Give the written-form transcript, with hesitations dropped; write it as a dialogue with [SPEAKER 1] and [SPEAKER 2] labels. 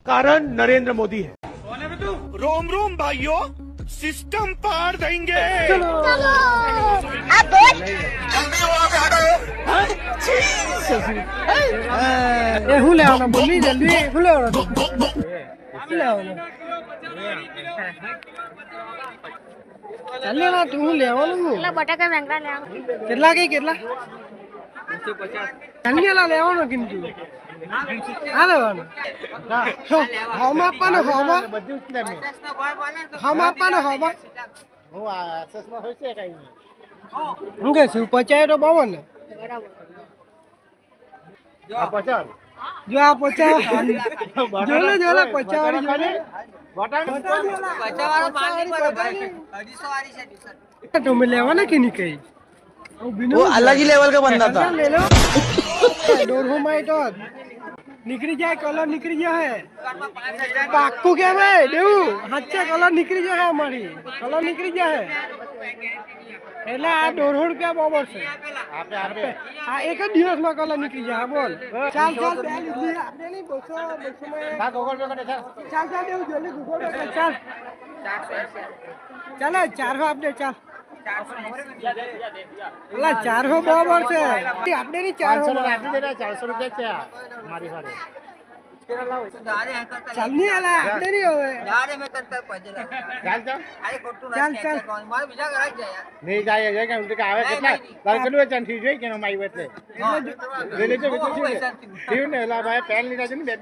[SPEAKER 1] कारण नरेंद्र मोदी है।
[SPEAKER 2] रोम रोम भाइयों, सिस्टम पार देंगे।
[SPEAKER 3] अब बोल
[SPEAKER 4] એ હું લેવાનો બોલી જલ્દી હું લેવાનો શું લેવાનો ચાલે ના તું હું લેવાનું
[SPEAKER 3] કેટલા બટાકા વેંગડા લેવાનું
[SPEAKER 4] કેટલા કે કેટલા 250 ચાલે લેવાનો કિંમત આ લેવાનો હમ આપવાનો હમ આપવાનો હમ હું આ સસમાં હોય છે કઈ હું કે શું 50 તો 52 ને આ 50 જો આ 50 જોલે 50 વાળી જોલે तो मैं लेवाना कि नहीं कही वो अलग ही लेवल का बंदा था ले लो डोर हो माय डॉग निकली जाए कलर निकली जाए पाक्कू क्या भाई देऊ हाथ से कलर निकली जाए हमारी कलर निकली जाए એટલે આ દોઢ રૂપિયા બરાબર છે આપે આ એક જ દિવસમાં કલર નીકળી જાય બોલ ચાલ ચાલ બે લીધી આપણે નહીં 200 માં હા ગૂગલ પે કરે ચાલ ચાલ દેવું જલ્દી ગૂગલ પે કર ચાલ ચાલે 400 આપડે ચાલ 400 બરાબર છે આપણે નહીં 400 આપી દેના 400 રૂપિયા છે મારી સાથે ચાલ નહીં આલા આપણે નહીં હવે ચાલ ચાલ નહીં જાય છે કે ઉનકે આવે કેટલા તાર કેટલું ચંઠી જોઈ કે મારી વચ્ચે લે લેજો થયું ને એલા ભાઈ પેન લીધા છે ને બે